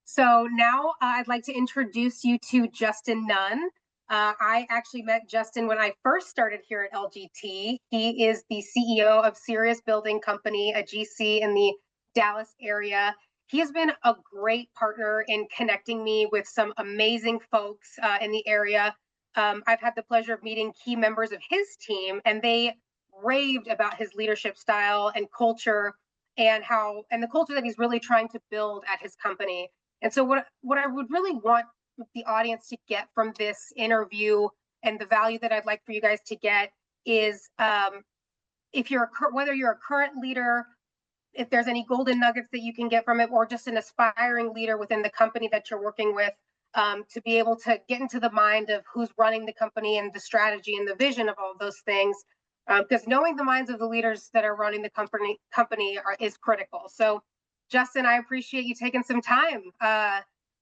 So now I'd like to introduce you to Justin Nunn. I actually met Justin when I first started here at LGT. He is the CEO of Sirius Building Company, a GC in the Dallas area. He has been a great partner in connecting me with some amazing folks in the area. I've had the pleasure of meeting key members of his team, and they raved about his leadership style and culture and the culture that he's really trying to build at his company. And so what I would really want the audience to get from this interview and the value that I'd like for you guys to get is if you're whether you're a current leader, if there's any golden nuggets that you can get from it, or just an aspiring leader within the company that you're working with, to be able to get into the mind of who's running the company and the strategy and the vision of all those things. Because knowing the minds of the leaders that are running the company is critical. So Justin, I appreciate you taking some time.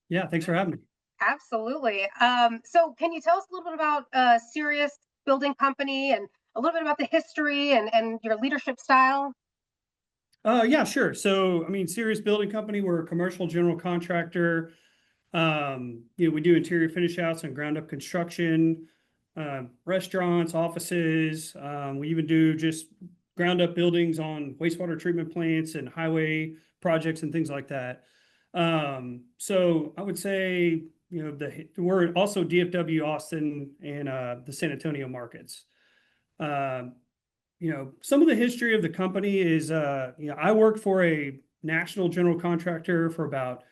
Yeah, thanks for having me. Absolutely. So can you tell us a little bit about Sirius Building Company and a little bit about the history and your leadership style? Yeah, sure. So, Sirius Building Company, we're a commercial general contractor. We do interior finish outs and ground up construction, restaurants, offices. We even do just ground up buildings on wastewater treatment plants and highway projects and things like that. So I would say, we're also DFW, Austin, and the San Antonio markets. Some of the history of the company is, I worked for a national general contractor for about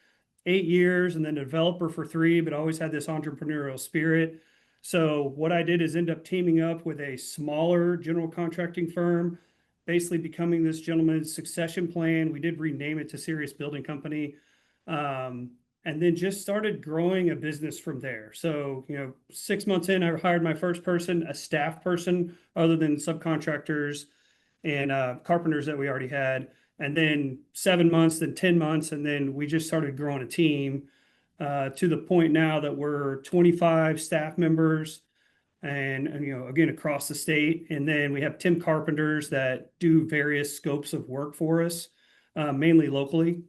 8 years and then a developer for 3, but always had this entrepreneurial spirit. So what I did is end up teaming up with a smaller general contracting firm, basically becoming this gentleman's succession plan. We did rename it to Sirius Building Company. And then just started growing a business from there. So, 6 months in, I hired my first person, a staff person, other than subcontractors and carpenters that we already had. And then 7 months, then 10 months, and then we just started growing a team to the point now that we're 25 staff members and again, across the state. And then we have 10 carpenters that do various scopes of work for us, mainly locally.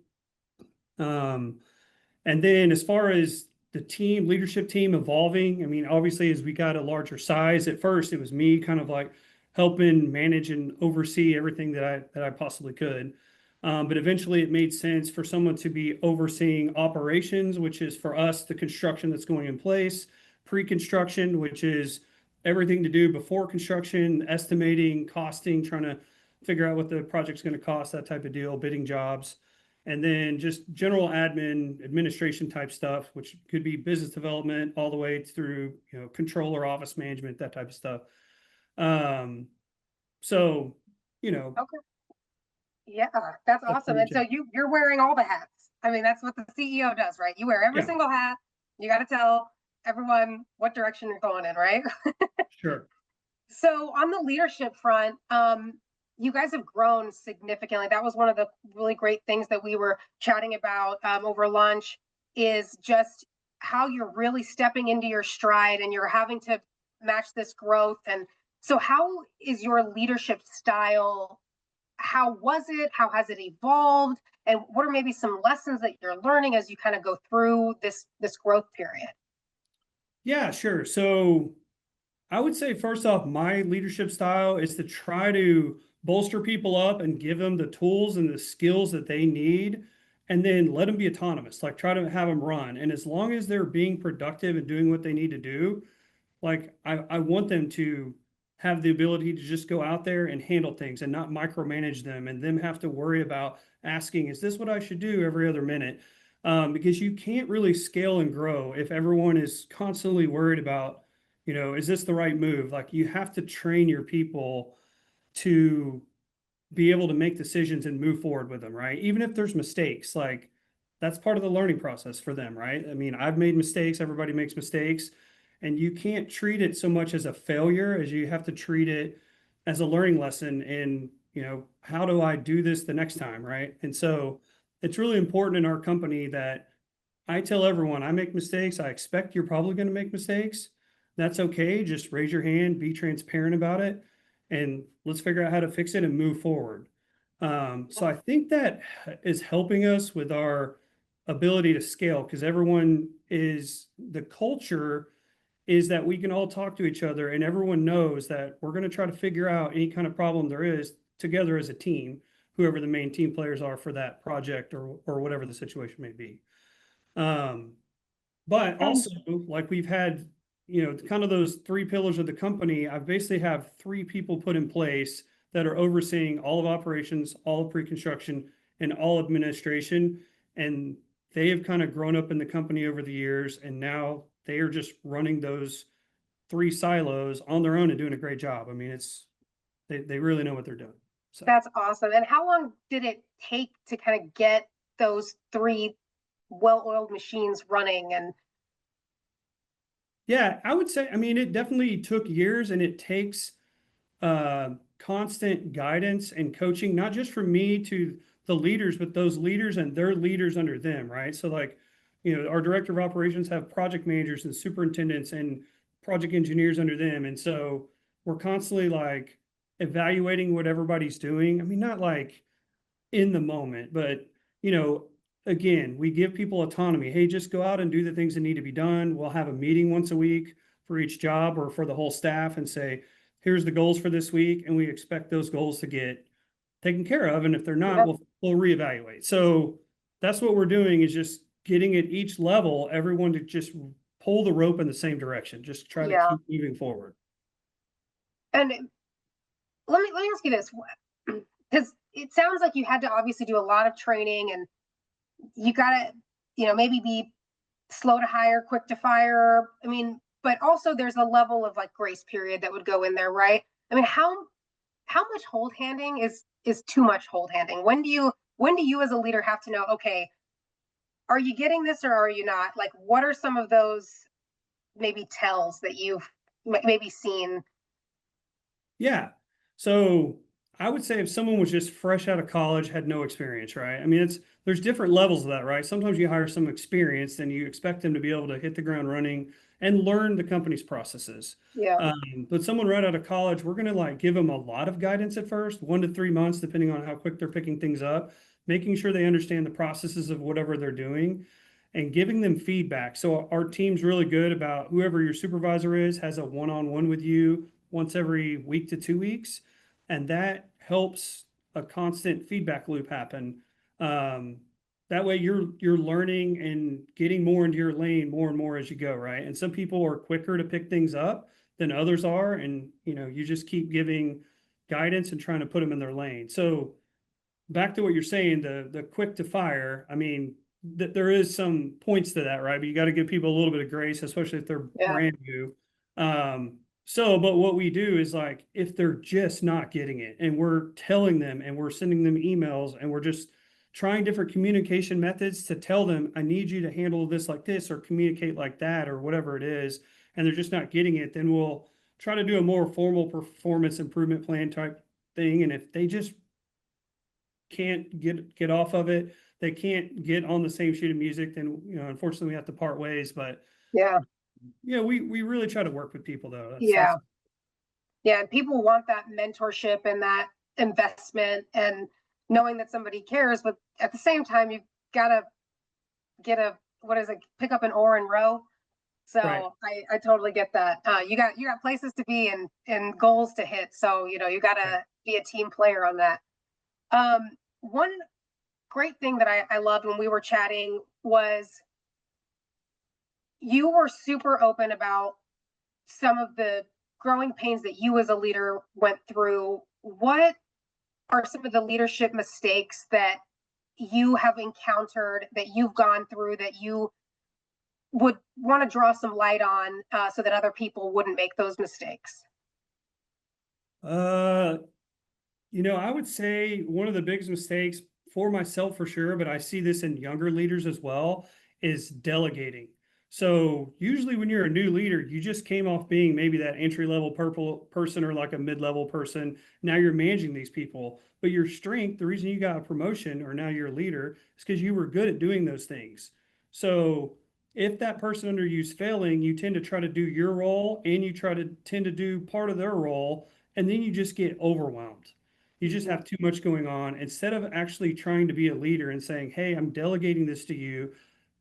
And then as far as the leadership team evolving, obviously as we got a larger size, at first it was me kind of like helping manage and oversee everything that I possibly could. But eventually it made sense for someone to be overseeing operations, which is for us, the construction that's going in place, pre-construction, which is everything to do before construction, estimating, costing, trying to figure out what the project's going to cost, that type of deal, bidding jobs. And then just general admin, administration type stuff, which could be business development all the way through, controller, office management, that type of stuff. So, Okay. Yeah, that's awesome. And so you're wearing all the hats. That's what the CEO does, right? You wear every single hat. You got to tell everyone what direction you're going in, right? Sure. So on the leadership front, you guys have grown significantly. That was one of the really great things that we were chatting about over lunch, is just how you're really stepping into your stride and you're having to match this growth. And so how is your leadership style? How was it? How has it evolved? And what are maybe some lessons that you're learning as you kind of go through this growth period? Yeah, sure. So I would say, first off, my leadership style is to try to bolster people up and give them the tools and the skills that they need, and then let them be autonomous, like try to have them run. And as long as they're being productive and doing what they need to do, like I want them to have the ability to just go out there and handle things and not micromanage them and them have to worry about asking, is this what I should do every other minute? Because you can't really scale and grow if everyone is constantly worried about, is this the right move? Like, you have to train your people to be able to make decisions and move forward with them, right? Even if there's mistakes, like that's part of the learning process for them, right? I've made mistakes, everybody makes mistakes, and you can't treat it so much as a failure as you have to treat it as a learning lesson. And, how do I do this the next time, right? And so it's really important in our company that I tell everyone, I make mistakes. I expect you're probably going to make mistakes. That's okay. Just raise your hand, be transparent about it, and let's figure out how to fix it and move forward. So I think that is helping us with our ability to scale because everyone is the culture is that we can all talk to each other and everyone knows that we're going to try to figure out any kind of problem there is together as a team, whoever the main team players are for that project or whatever the situation may be. Um, but And also, like we've had, kind of those three pillars of the company, I basically have three people put in place that are overseeing all of operations, all of pre-construction, and all administration. And they have kind of grown up in the company over the years, and now they are just running those three silos on their own and doing a great job. I mean, they really know what they're doing. So that's awesome. And how long did it take to kind of get those three well-oiled machines running? And yeah, I would say, I mean, it definitely took years and it takes constant guidance and coaching, not just from me to the leaders, but those leaders and their leaders under them, right? So like, our director of operations have project managers and superintendents and project engineers under them. And so we're constantly like evaluating what everybody's doing. I mean, not like in the moment, but you know, again, we give people autonomy. Hey, just go out and do the things that need to be done. We'll have a meeting once a week for each job or for the whole staff and say, here's the goals for this week, and we expect those goals to get taken care of. And if they're not, yeah, we'll reevaluate. So that's what we're doing is just getting at each level, everyone to just pull the rope in the same direction, just try to yeah. keep moving forward. And let me ask you this, because it sounds like you had to obviously do a lot of training, and you gotta, maybe be slow to hire, quick to fire. I mean, but also there's a level of like grace period that would go in there, right? I mean, how much hold handing is too much hold handing? When do you as a leader have to know, okay, are you getting this or are you not? Like, what are some of those maybe tells that you've maybe seen? Yeah. So I would say if someone was just fresh out of college, had no experience, right? I mean, there's different levels of that, right? Sometimes you hire some experience and you expect them to be able to hit the ground running and learn the company's processes. Yeah, But someone right out of college, we're going to like give them a lot of guidance at first, 1 to 3 months, depending on how quick they're picking things up, making sure they understand the processes of whatever they're doing and giving them feedback. So our team's really good about whoever your supervisor is has a one-on-one with you once every week to 2 weeks, and that helps a constant feedback loop happen. Um, that way you're learning and getting more into your lane more and more as you go, right? And some people are quicker to pick things up than others are, and you just keep giving guidance and trying to put them in their lane. So back to what you're saying, the quick to fire, I mean, there is some points to that, right? But you got to give people a little bit of grace, especially if they're yeah, brand new. But what we do is like if they're just not getting it, and we're telling them and we're sending them emails and we're just trying different communication methods to tell them, I need you to handle this like this or communicate like that or whatever it is, and they're just not getting it, then we'll try to do a more formal performance improvement plan type thing. And if they just can't get off of it, they can't get on the same sheet of music, then unfortunately we have to part ways. But yeah, we really try to work with people though. That's yeah, yeah. And people want that mentorship and that investment and knowing that somebody cares, but at the same time, you've got to get a, what is it, pick up an oar and row. right. So I totally get that. You got places to be and goals to hit. So you got Right. to be a team player on that. One great thing that I loved when we were chatting was you were super open about some of the growing pains that you as a leader went through. What are some of the leadership mistakes that you have encountered, that you've gone through, that you would want to draw some light on, so that other people wouldn't make those mistakes? Uh, I would say one of the biggest mistakes for myself for sure, but I see this in younger leaders as well, is delegating. So usually when you're a new leader, you just came off being maybe that entry level purple person or like a mid-level person. Now you're managing these people, but your strength, the reason you got a promotion or now you're a leader is because you were good at doing those things. So if that person under you is failing, you tend to try to do your role and you try to tend to do part of their role, and then you just get overwhelmed. You just Mhm. have too much going on. Instead of actually trying to be a leader and saying, hey, I'm delegating this to you.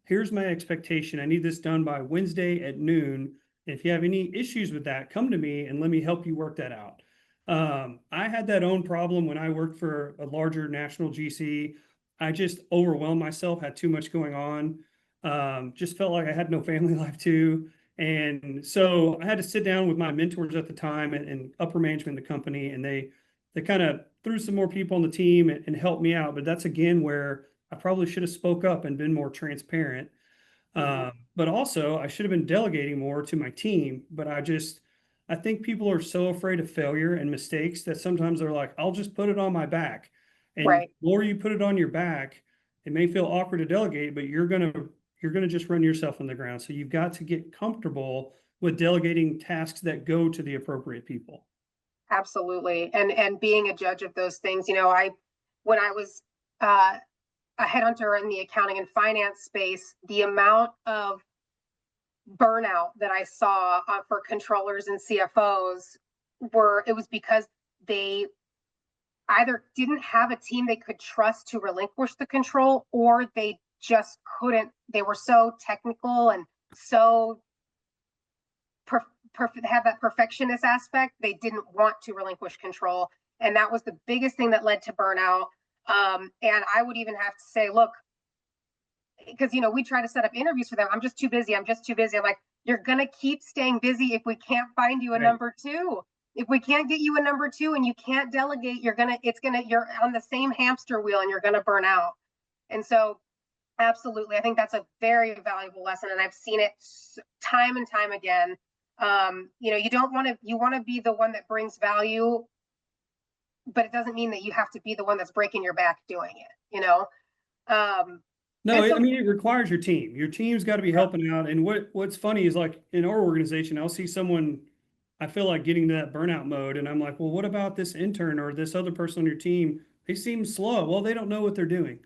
Here's my expectation. I need this done by Wednesday at noon. If you have any issues with that, come to me and let me help you work that out. I had that own problem when I worked for a larger national GC. I just overwhelmed myself, had too much going on. Just felt like I had no family life too. And so I had to sit down with my mentors at the time and upper management in the company, and they kind of threw some more people on the team and helped me out. But that's again where I probably should have spoke up and been more transparent. Mhm. But also I should have been delegating more to my team. But I think people are so afraid of failure and mistakes that sometimes they're like, I'll just put it on my back. And Right. the more you put it on your back, it may feel awkward to delegate, but you're gonna just run yourself on the ground. So you've got to get comfortable with delegating tasks that go to the appropriate people. Absolutely. And being a judge of those things, I when I was uh, a headhunter in the accounting and finance space, the amount of burnout that I saw for controllers and CFOs it was because they either didn't have a team they could trust to relinquish the control, or they just couldn't. They were so technical and so have that perfectionist aspect. They didn't want to relinquish control, and that was the biggest thing that led to burnout. And I would even have to say, look, because we try to set up interviews for them. I'm just too busy. I'm just too busy. I'm like, you're gonna keep staying busy if we can't find you a Right. number two. If we can't get you a number two and you can't delegate, you're on the same hamster wheel and you're gonna burn out. And so absolutely, I think that's a very valuable lesson, and I've seen it time and time again. You want to be the one that brings value, but it doesn't mean that you have to be the one that's breaking your back doing it. Um, No, and I so, mean, it requires your team. Your team's got to be yeah, helping out. And what's funny is like in our organization, I'll see someone, I feel like getting to that burnout mode, and I'm like, well, what about this intern or this other person on your team? They seem slow. Well, they don't know what they're doing.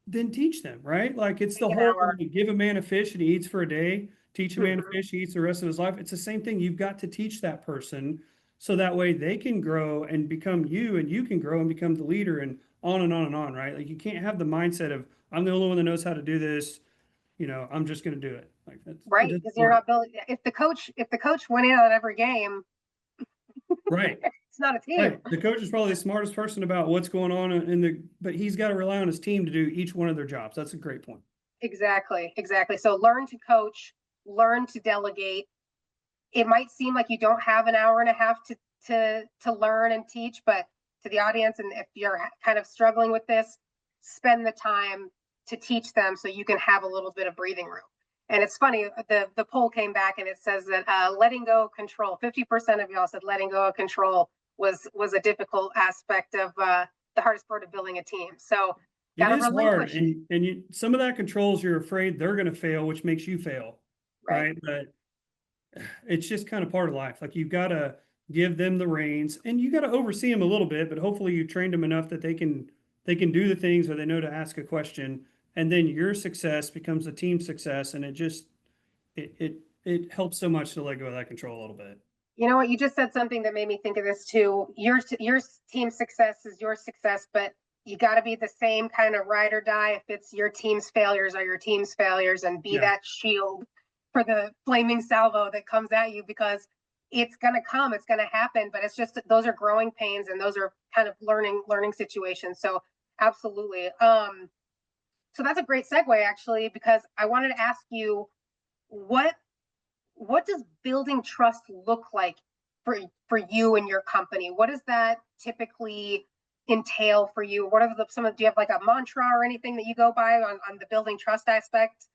Then teach them, right? Like it's the take an whole hour. give a man a fish and he eats for a day, teach a man a Mhm. fish, he eats the rest of his life. It's the same thing. You've got to teach that person so that way they can grow and become you, and you can grow and become the leader, and on and on and on, right? Like you can't have the mindset of I'm the only one that knows how to do this. I'm just going to do it. Like it Right, doesn't because you're work. not building. If the coach went in on every game, Right. it's not a team. Right. The coach is probably the smartest person about what's going on but he's got to rely on his team to do each one of their jobs. That's a great point. Exactly, exactly. So learn to coach, learn to delegate. It might seem like you don't have an hour and a half to learn and teach, but to the audience, and if you're kind of struggling with this, spend the time to teach them so you can have a little bit of breathing room. And it's funny, the poll came back and it says that letting go of control. 50% of y'all said letting go of control was a difficult aspect of the hardest part of building a team. So got It to is hard, relinquish. and some of that controls you're afraid they're going to fail, which makes you fail, Right. right? But it's just kind of part of life. Like you've got to give them the reins, and you got to oversee them a little bit, but hopefully you trained them enough that they can do the things, or they know to ask a question, and then your success becomes a team success, and it helps so much to let go of that control a little bit. You know what? You just said something that made me think of this too. Your team success is your success, but you got to be the same kind of ride or die. If it's your team's failures or your team's failures, and be Yeah, that shield for the flaming salvo that comes at you, because it's going to come, it's going to happen. But it's just those are growing pains, and those are kind of learning situations. So absolutely. So that's a great segue actually, because I wanted to ask you what what does building trust look like for you and your company? What does that typically entail for you? What are do you have like a mantra or anything that you go by on the building trust aspect?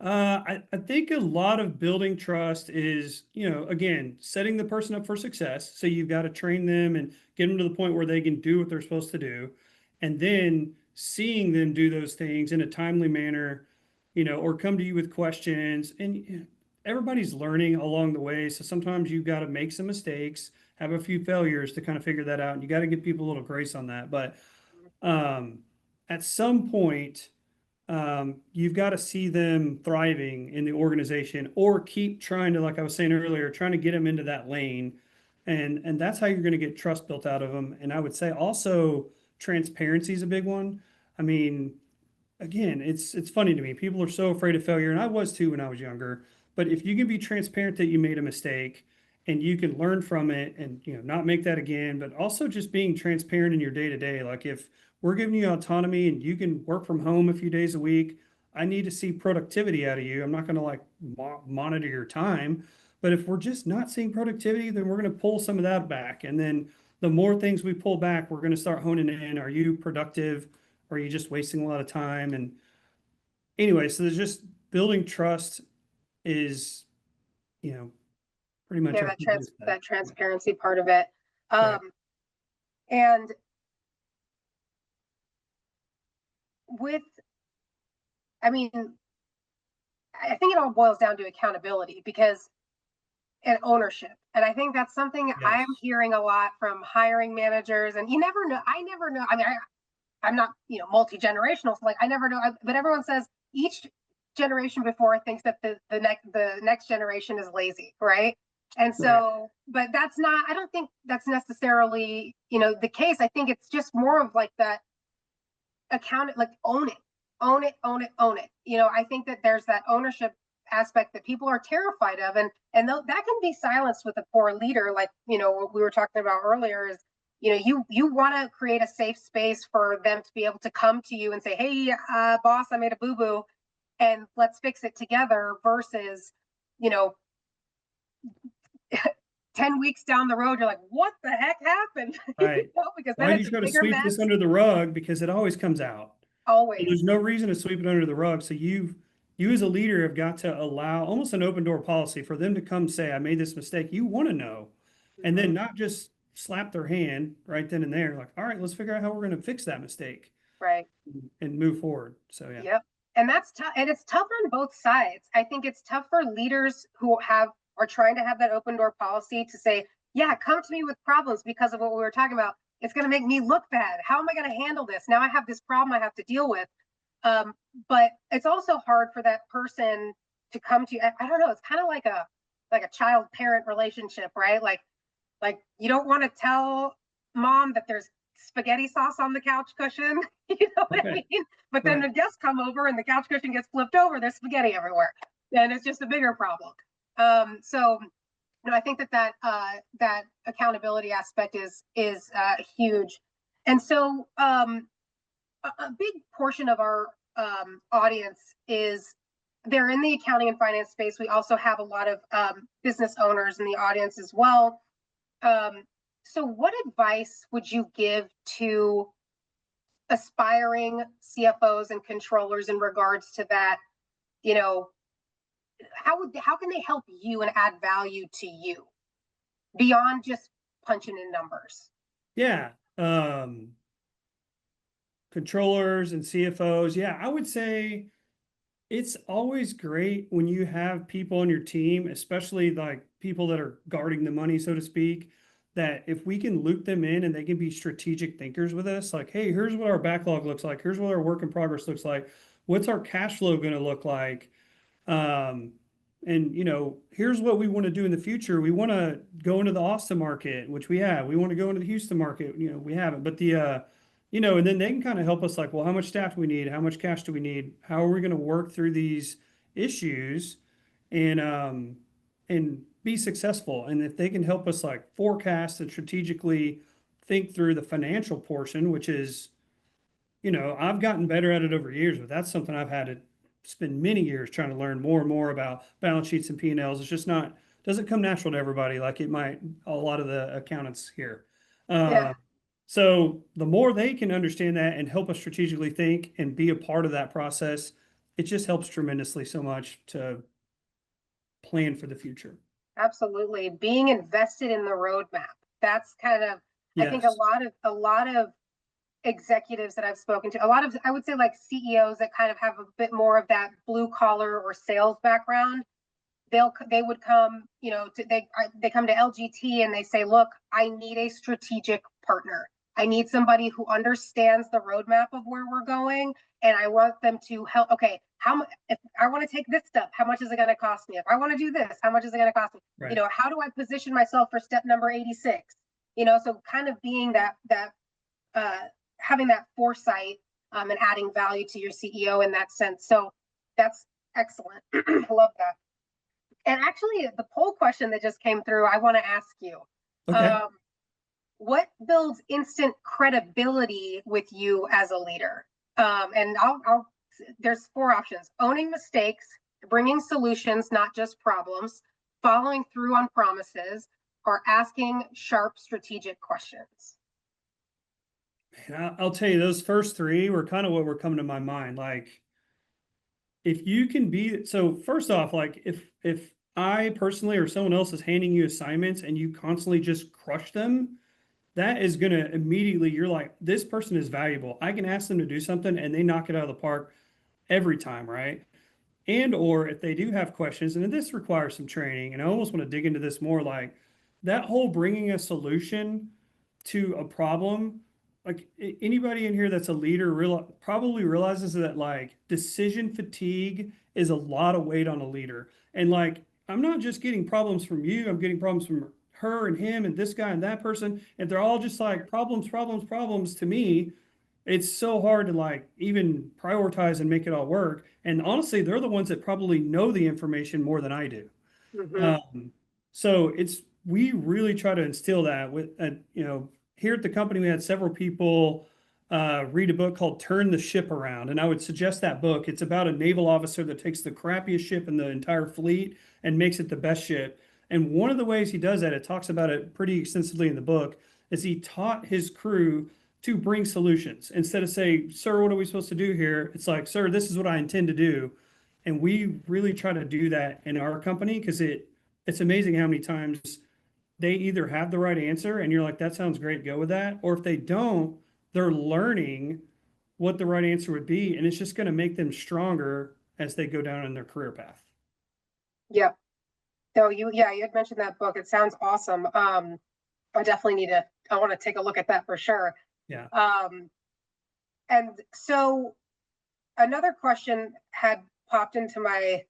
I think a lot of building trust is, again, setting the person up for success. So you've got to train them and get them to the point where they can do what they're supposed to do. And then seeing them do those things in a timely manner, or come to you with questions. And everybody's learning along the way. So sometimes you've got to make some mistakes, have a few failures to kind of figure that out. And you got to give people a little grace on that. But um, at some point, you've got to see them thriving in the organization or keep trying to, like I was saying earlier, trying to get them into that lane. And that's how you're going to get trust built out of them. And I would say also transparency is a big one. I mean, again, it's funny to me. People are so afraid of failure, and I was too when I was younger. But if you can be transparent that you made a mistake and you can learn from it and not make that again, but also just being transparent in your day to day. Like if we're giving you autonomy and you can work from home a few days a week, I need to see productivity out of you. I'm not going to like monitor your time. But if we're just not seeing productivity, then we're going to pull some of that back. And then the more things we pull back, we're going to start honing in. Are you productive? Or are you just wasting a lot of time? And anyway, so there's just building trust is, you know, pretty much Yeah, a whole new step. that transparency part of it. Right. And with, I mean, I think it all boils down to accountability because and ownership. And I think that's something Yes. I'm hearing a lot from hiring managers. And you never know. I never know. I mean, I'm not, multi-generational. So like, I never know. But everyone says each generation before thinks that the next generation is lazy, right? And Right. so, but that's not. I don't think that's necessarily, the case. I think it's just more of like that like own it, own it, own it, own it. I think that there's that ownership aspect that people are terrified of, and that can be silenced with a poor leader, like what we were talking about earlier is you want to create a safe space for them to be able to come to you and say, hey, boss, I made a boo-boo and let's fix it together, versus 10 weeks down the road you're like, what the heck happened? Right. Because Why then do it's you a try to bigger sweep this mess. under the rug? Because it always comes out. And there's Always. no reason to sweep it under the rug. So you as a leader have got to allow almost an open door policy for them to come say, I made this mistake. You want to know, and then Mhm. not just slap their hand right then and there. Like, all right, let's figure out how we're going to fix that mistake Right. and move forward. So yeah. Yep. And that's tough. And it's tough on both sides. I think it's tough for leaders who are trying to have that open door policy to say, yeah, come to me with problems because of what we were talking about. It's going to make me look bad. How am I going to handle this? Now I have this problem I have to deal with. Um, but it's also hard for that person to come to you. I don't know. It's kind of like a child parent relationship, right? Like you don't want to tell mom that there's spaghetti sauce on the couch cushion. You know what I Okay. mean? But then Right. the guests come over and the couch cushion gets flipped over, there's spaghetti everywhere. And it's just a bigger problem. So I think that accountability aspect is huge. And so a big portion of our audience is they're in the accounting and finance space. We also have a lot of business owners in the audience as well. So what advice would you give to aspiring CFOs and controllers in regards to that? How can they help you and add value to you beyond just punching in numbers? Yeah. Controllers and CFOs. Yeah, I would say it's always great when you have people on your team, especially like people that are guarding the money, so to speak, that if we can loop them in and they can be strategic thinkers with us, like, hey, here's what our backlog looks like. Here's what our work in progress looks like. What's our cash flow going to look like? Um, and here's what we want to do in the future. We want to go into the Austin market, which we have. We want to go into the Houston market. We haven't, but and then they can kind of help us like, well, how much staff do we need? How much cash do we need? How are we going to work through these issues and be successful? And if they can help us like forecast and strategically think through the financial portion, which is I've gotten better at it over years, but that's something I've had to spend many years trying to learn more and more about balance sheets and P&Ls. It's just not, doesn't come natural to everybody like it might a lot of the accountants here. Yeah, So the more they can understand that and help us strategically think and be a part of that process, it just helps tremendously so much to plan for the future. absolutely. Being invested in the roadmap. That's kind of, I think Yes. a lot of executives that I've spoken to, a lot of, I would say like CEOs that kind of have a bit more of that blue collar or sales background, they would come, they come to LGT and they say, look, I need a strategic partner. I need somebody who understands the roadmap of where we're going, and I want them to help. Okay, how much? If I want to take this step, how much is it going to cost me? If I want to do this, how much is it going to cost me? Right. How do I position myself for step number 86? So kind of being that uh, having that foresight, and adding value to your CEO in that sense. So that's excellent. I love that. And actually, the poll question that just came through, I want to ask you. Okay. Um, what builds instant credibility with you as a leader? And there's four options: owning mistakes, bringing solutions, not just problems, following through on promises, or asking sharp strategic questions. And I'll tell you, those first three were kind of what were coming to my mind. Like, if you can be, so first off, like if I personally or someone else is handing you assignments and you constantly just crush them, that is going to immediately, you're like, this person is valuable. I can ask them to do something and they knock it out of the park every time, right? And or if they do have questions, and this requires some training, and I almost want to dig into this more, like that whole bringing a solution to a problem. Like anybody in here that's a leader probably realizes that like decision fatigue is a lot of weight on a leader. And like, I'm not just getting problems from you, I'm getting problems from her and him and this guy and that person. If they're all just like problems, problems, problems to me, it's so hard to like even prioritize and make it all work. And honestly, they're the ones that probably know the information more than I do. Mm-hmm. Um, so we really try to instill that with, here at the company, we had several people read a book called Turn the Ship Around. And I would suggest that book. It's about a naval officer that takes the crappiest ship in the entire fleet and makes it the best ship. And one of the ways he does that, it talks about it pretty extensively in the book, is he taught his crew to bring solutions. Instead of say, sir, what are we supposed to do here? It's like, sir, this is what I intend to do. And we really try to do that in our company because it's amazing how many times they either have the right answer and you're like, that sounds great, go with that. Or if they don't, they're learning what the right answer would be. And it's just going to make them stronger as they go down in their career path. Yeah. So you had mentioned that book. It sounds awesome. I definitely I want to take a look at that for sure. Yeah. And so another question had popped into my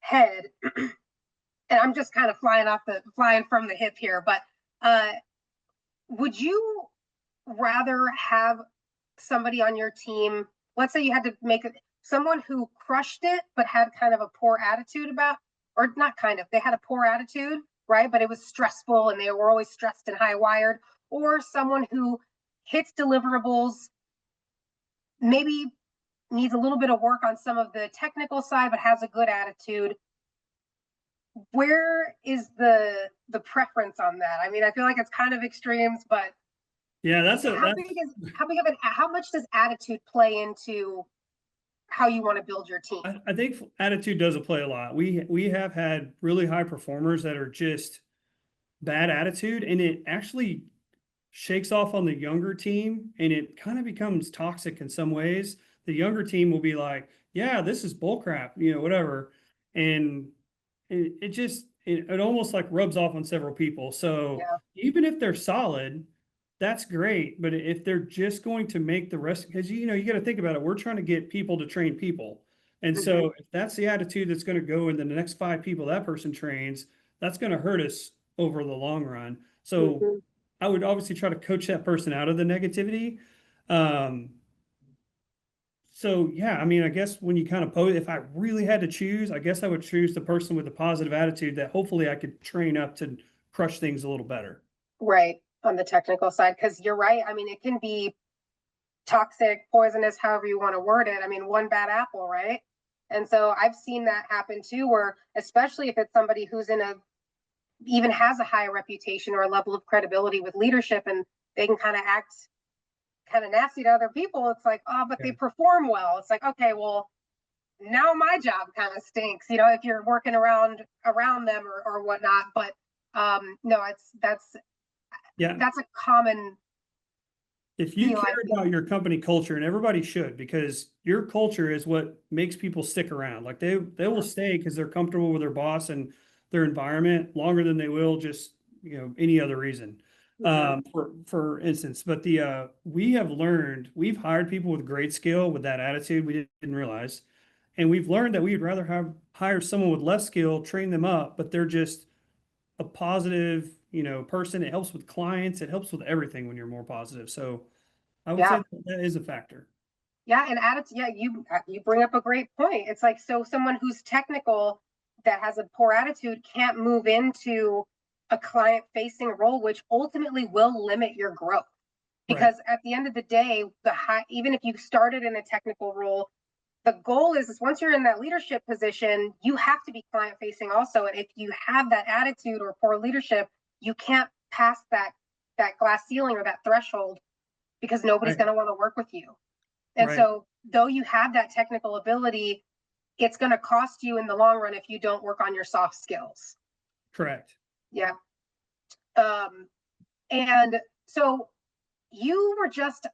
head, and I'm just kind of flying from the hip here, but would you rather have somebody on your team, let's say you had to make it someone who crushed it but had kind of a poor attitude or not kind of, they had a poor attitude, right? But it was stressful and they were always stressed and high wired, or someone who hits deliverables, maybe needs a little bit of work on some of the technical side, but has a good attitude. Where is the preference on that? I mean, I feel like it's kind of extremes, but Yeah, how much does attitude play into how you want to build your team? I think attitude does play a lot. We have had really high performers that are just bad attitude, and it actually shakes off on the younger team and it kind of becomes toxic in some ways. The younger team will be like, yeah, this is bullcrap, whatever. And it almost like rubs off on several people. So Yeah. even if they're solid, that's great. But if they're just going to make the rest, because you got to think about it, we're trying to get people to train people. And Mm-hmm. so if that's the attitude that's going to go in the next 5 people that person trains, that's going to hurt us over the long run. So Mm-hmm. I would obviously try to coach that person out of the negativity. Um, so yeah, I mean, I guess when you kind of pose, if I really had to choose, I guess I would choose the person with a positive attitude that hopefully I could train up to crush things a little better. Right, on the technical side, because you're right. I mean, it can be toxic, poisonous, however you want to word it. I mean, one bad apple, right? And so I've seen that happen too, where especially if it's somebody who's even has a high reputation or a level of credibility with leadership, and they can kind of act kind of nasty to other people. It's like, oh, but Yeah. they perform well. It's like, okay, well, now my job kind of stinks, if you're working around them or whatnot. But no, Yeah. that's a common If you feel, I care think. about your company culture, and everybody should, because your culture is what makes people stick around. Like they will stay because they're comfortable with their boss and their environment longer than they will just, any other reason. Mhm. For instance. But we have learned, we've hired people with great skill with that attitude we didn't realize. And we've learned that we'd rather have hire someone with less skill, train them up, but they're just a positive, person. It helps with clients. It helps with everything when you're more positive. So I would say Yeah. that is a factor. Yeah, and attitude. Yeah, you bring up a great point. It's like, so someone who's technical that has a poor attitude can't move into a client facing role, which ultimately will limit your growth. Right. Because at the end of the day, even if you started in a technical role, the goal is once you're in that leadership position, you have to be client facing also. And if you have that attitude or poor leadership, you can't pass that glass ceiling or that threshold, because nobody's Right. going to want to work with you. And Right. so, though you have that technical ability, it's going to cost you in the long run if you don't work on your soft skills. Correct. Yeah. Um, and so, you were just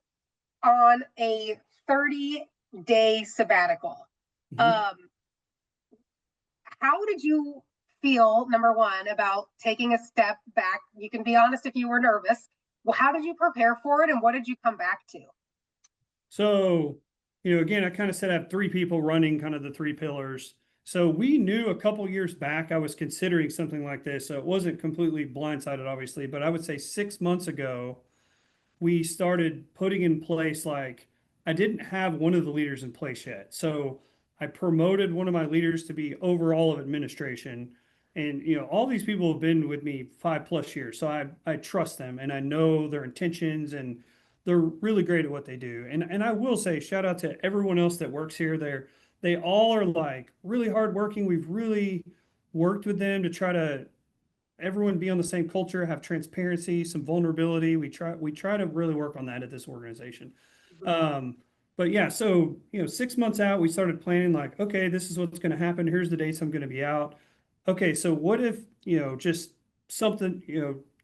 on a 30-day sabbatical. Mhm. Um, how did you feel, number one, about taking a step back? You can be honest if you were nervous. Well, how did you prepare for it, and what did you come back to? So, again, I kind of said I have three people running kind of the three pillars. So we knew a couple years back I was considering something like this. So it wasn't completely blindsided, obviously, but I would say 6 months ago, we started putting in place, like, I didn't have one of the leaders in place yet. So I promoted one of my leaders to be over all of administration. And all these people have been with me 5+ years. So I trust them and I know their intentions, and they're really great at what they do. And I will say shout out to everyone else that works here. They all are like really hardworking. We've really worked with them to try to everyone be on the same culture, have transparency, some vulnerability. We try to really work on that at this organization. Mhm. Um, but yeah, so 6 months out, we started planning like, okay, this is what's going to happen. Here's the dates I'm going to be out. Okay, so what if just something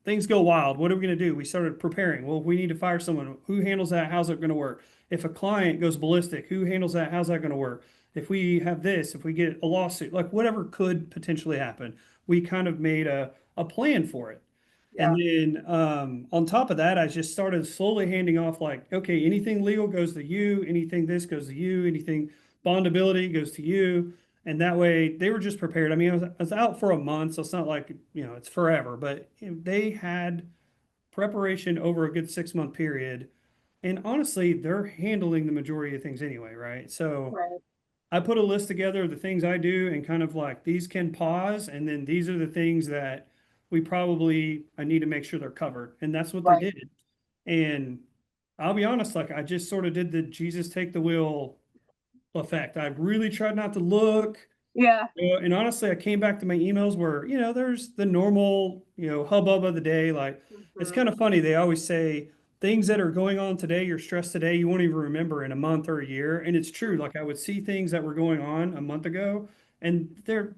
things go wild? What are we going to do? We started preparing. Well, we need to fire someone. Who handles that? How's it going to work? If a client goes ballistic, who handles that? How's that going to work? If we have this, if we get a lawsuit, like whatever could potentially happen, we kind of made a plan for it. And Yeah. then on top of that, I just started slowly handing off like, okay, anything legal goes to you, anything this goes to you, anything bondability goes to you. And that way they were just prepared. I mean, I was out for a month, so it's not like, it's forever, but they had preparation over a good 6 month period. And honestly, they're handling the majority of things anyway, right? So Right. I put a list together of the things I do and kind of like these can pause, and then these are the things that I need to make sure they're covered. And that's what they Right. did. And I'll be honest, like I just sort of did the Jesus take the wheel effect. I really tried not to look. Yeah. And honestly, I came back to my emails where, there's the normal, hubbub of the day. Like, it's Mhm. kind of funny. They always say things that are going on today, you're stressed today, you won't even remember in a month or a year. And it's true. Like, I would see things that were going on a month ago, and they're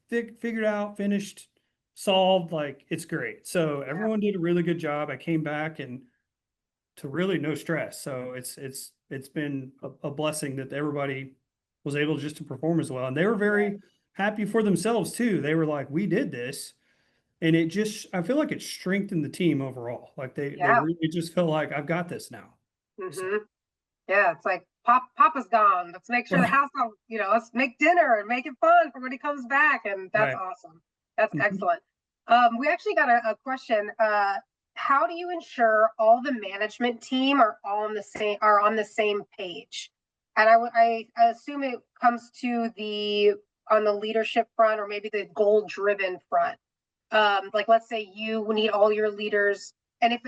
figured out, finished, solved. Like, it's great. So Yeah. everyone did a really good job. I came back and to really no stress. So it's been a blessing that everybody was able just to perform as well. And they were Right. very happy for themselves too. They were like, we did this. And I feel like it strengthened the team overall. Like they Yeah. really just felt like I've got this now. So, Hmm. Yeah. It's like Papa's gone. Let's make sure the right, house, let's make dinner and make it fun for when he comes back. And that's right. awesome. That's Mhm. excellent. We actually got a question. How do you ensure all the management team are on the same page? And I assume it comes to the on the leadership front, or maybe the goal driven front. Like, let's say you need all your leaders, and if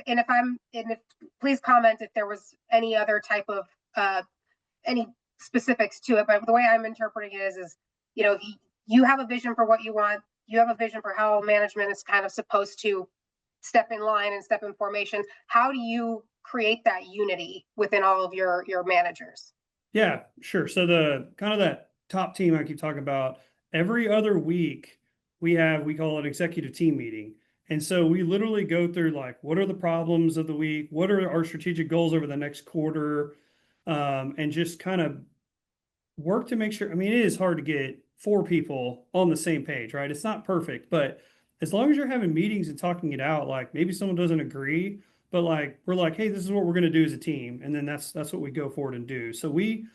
please comment if there was any other type of any specifics to it. But the way I'm interpreting it is you have a vision for what you want. You have a vision for how management is kind of supposed to step in line and step in formation. How do you create that unity within all of your managers? Yeah, sure. So the kind of that top team I keep talking about, every other week we call it executive team meeting. And so we literally go through like what are the problems of the week? What are our strategic goals over the next quarter? And just kind of work to make sure. I mean, it is hard to get four people on the same page, right? It's not perfect, but as long as you're having meetings and talking it out, like maybe someone doesn't agree, but like we're like, hey, this is what we're going to do as a team, and then that's what we go forward and do. So we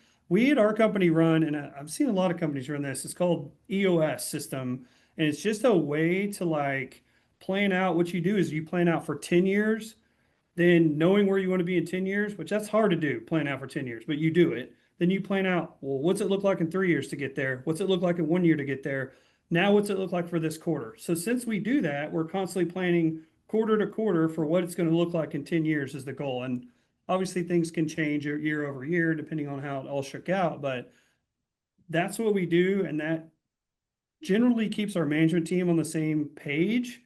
at our company run, and I've seen a lot of companies run this. It's called EOS system, and it's just a way to like plan out. What you do is you plan out for 10 years, then knowing where you want to be in 10 years, which that's hard to do, plan out for 10 years, but you do it. Then you plan out, well, what's it look like in 3 years to get there? What's it look like in 1 year to get there? Now, what's it look like for this quarter? So since we do that, we're constantly planning quarter to quarter for what it's going to look like in 10 years is the goal. And obviously things can change year over year, depending on how it all shook out, but that's what we do. And that generally keeps our management team on the same page.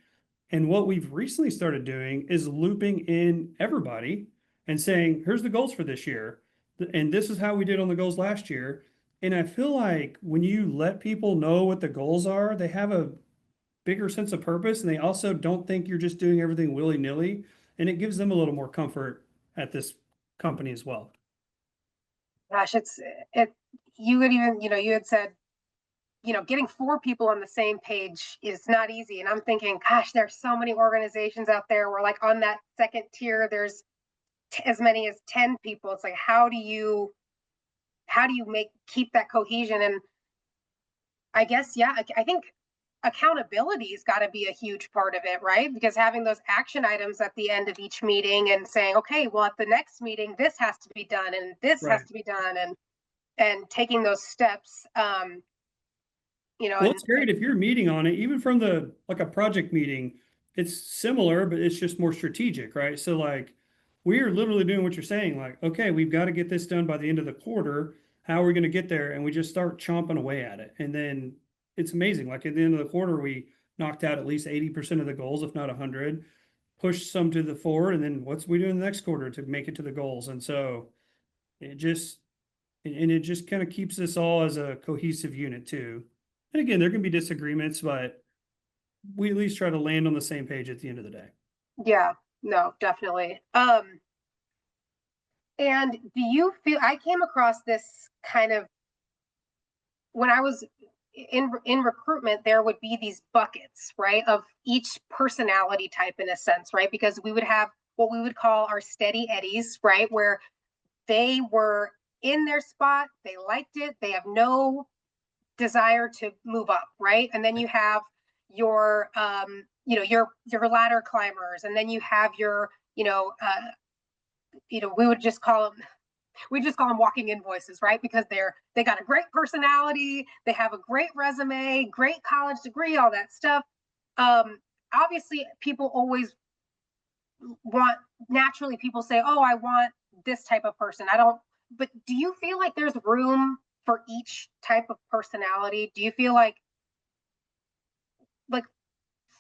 And what we've recently started doing is looping in everybody and saying, here's the goals for this year. And this is how we did on the goals last year. And I feel like when you let people know what the goals are, they have a bigger sense of purpose and they also don't think you're just doing everything willy-nilly. And it gives them a little more comfort at this company as well. Gosh, it, you would even, you had said, getting four people on the same page is not easy. And I'm thinking, gosh, there's so many organizations out there where like on that second tier, there's as many as 10 people. It's like, how do you keep that cohesion? And I guess, yeah, I think accountability's got to be a huge part of it, right? Because having those action items at the end of each meeting and saying, okay, well, at the next meeting, this has to be done and this has Right. to be done, and taking those steps, Well, and it's great if you're meeting on it, even from the like a project meeting, it's similar, but it's just more strategic, right? So like we are literally doing what you're saying, like, okay, we've got to get this done by the end of the quarter. How are we going to get there? And we just start chomping away at it. And then it's amazing. Like at the end of the quarter, we knocked out at least 80% of the goals, if not 100, pushed some to the forward, and then what's we do in the next quarter to make it to the goals? And so it just and it just kind of keeps us all as a cohesive unit too. And again, there can be disagreements, but we at least try to land on the same page at the end of the day. yeah, no, definitely. And do you feel, I came across this kind of when I was in recruitment, there would be these buckets, right, of each personality type in a sense, right? Because we would have what we would call our steady eddies, right, where they were in their spot, they liked it, they have no desire to move up, right? And then you have your your ladder climbers, and then you have your we would just call them walking invoices, right? Because they got a great personality, they have a great resume, great college degree, all that stuff. Obviously, people always want, naturally, people say, "Oh, I want this type of person." I don't. But do you feel like there's room for each type of personality? Do you feel like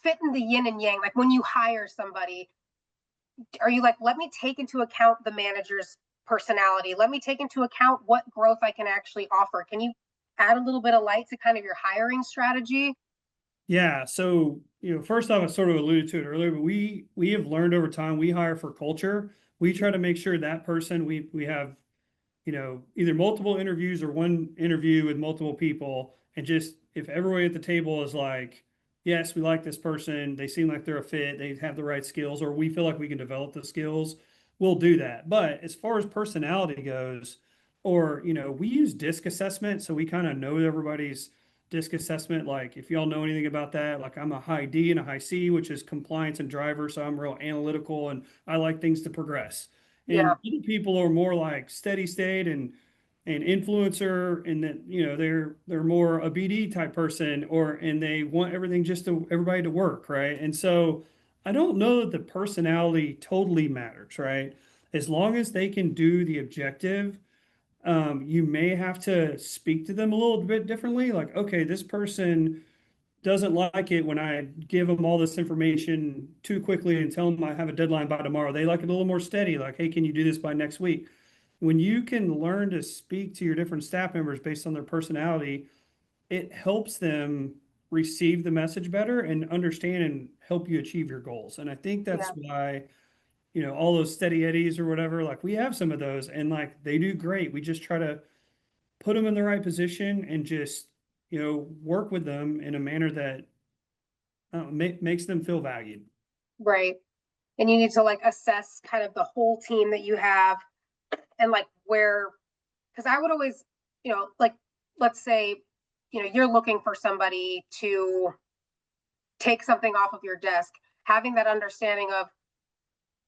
fitting the yin and yang? Like when you hire somebody, are you like, let me take into account the manager's personality, let me take into account what growth I can actually offer? Can you add a little bit of light to kind of your hiring strategy? Yeah. So, first off, I sort of alluded to it earlier, but we have learned over time, we hire for culture. We try to make sure that person we have either multiple interviews or one interview with multiple people. And just if everybody at the table is like, yes, we like this person, they seem like they're a fit, they have the right skills, or we feel like we can develop the skills, we'll do that. But as far as personality goes, or, we use disc assessment. So we kind of know everybody's disc assessment. Like if y'all know anything about that, like I'm a high D and a high C, which is compliance and driver. So I'm real analytical and I like things to progress. Yeah, And other people are more like steady state and influencer, and that they're more a BD type person, and they want everything just to everybody to work, right? And so I don't know that the personality totally matters, right? As long as they can do the objective, you may have to speak to them a little bit differently. Like, okay, this person doesn't like it when I give them all this information too quickly and tell them I have a deadline by tomorrow. They like it a little more steady, like, hey, can you do this by next week? When you can learn to speak to your different staff members based on their personality, it helps them receive the message better and understand and help you achieve your goals. And I think that's yeah, why, all those steady eddies or whatever, like we have some of those and like they do great. We just try to put them in the right position and just, work with them in a manner that makes them feel valued. Right. And you need to like assess kind of the whole team that you have and like where, because I would always, like, let's say, you're looking for somebody to take something off of your desk, having that understanding of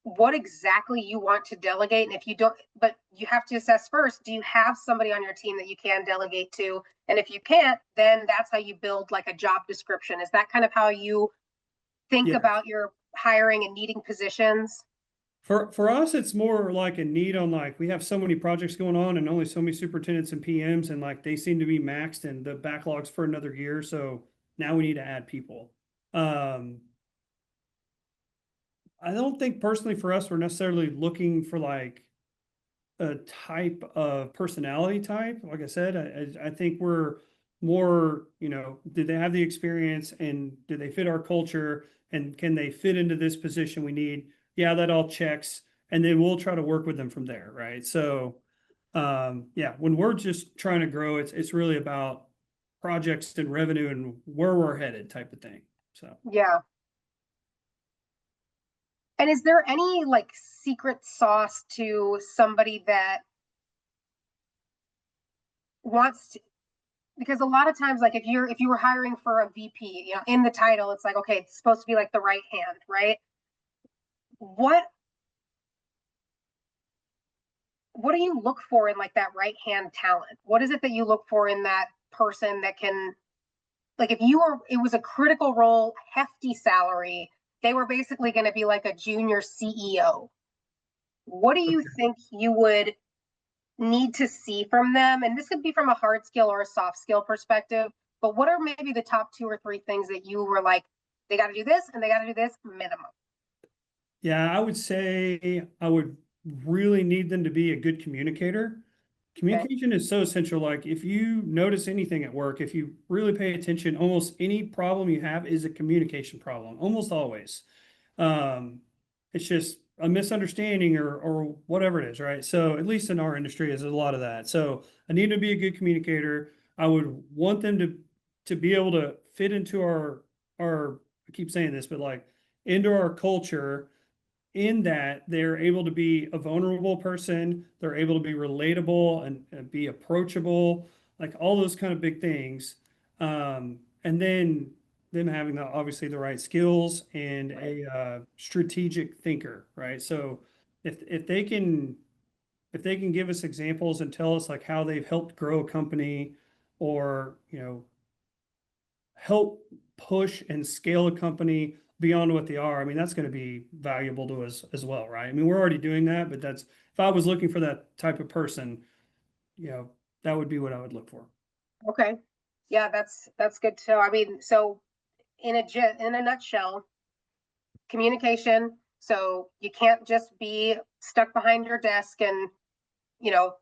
what exactly you want to delegate. And if you don't, but you have to assess first, do you have somebody on your team that you can delegate to? And if you can't, then that's how you build like a job description. Is that kind of how you think Yeah. about your hiring and needing positions? For us, it's more like a need on like, we have so many projects going on and only so many superintendents and PMs, and like they seem to be maxed and the backlogs for another year. So now we need to add people. Um, I don't think personally for us, we're necessarily looking for like a type of personality type. Like I said, I think we're more, do they have the experience and do they fit our culture and can they fit into this position we need? Yeah, that all checks. And then we'll try to work with them from there, right? So, yeah, when we're just trying to grow, it's really about projects and revenue and where we're headed type of thing. So. Yeah. And is there any like secret sauce to somebody that wants to, because a lot of times, like if you were hiring for a VP, in the title, it's like, okay, it's supposed to be like the right hand, right? What what do you look for in like that right hand talent? What is it that you look for in that person that can, like, if you were, it was a critical role, hefty salary, they were basically going to be like a junior CEO. What do you think you would need to see from them? And this could be from a hard skill or a soft skill perspective, but what are maybe the top two or three things that you were like, they got to do this and they got to do this minimum? Yeah, I would say I would really need them to be a good communicator. Okay. Communication is so essential. Like if you notice anything at work, if you really pay attention, almost any problem you have is a communication problem, almost always. Um, it's just a misunderstanding or whatever it is, right? So at least in our industry, is a lot of that. So I need to be a good communicator. I would want them to be able to fit into our I keep saying this, but like into our culture in that they're able to be a vulnerable person, they're able to be relatable and be approachable, like all those kind of big things. And then them having obviously the right skills and Right. a strategic thinker, right? So if they can give us examples and tell us like how they've helped grow a company or help push and scale a company beyond what they are, I mean, that's going to be valuable to us as well, right? I mean, we're already doing that, but that's if I was looking for that type of person, you know, that would be what I would look for. Okay. Yeah, that's good to know. I mean, so in a nutshell, communication. So you can't just be stuck behind your desk and,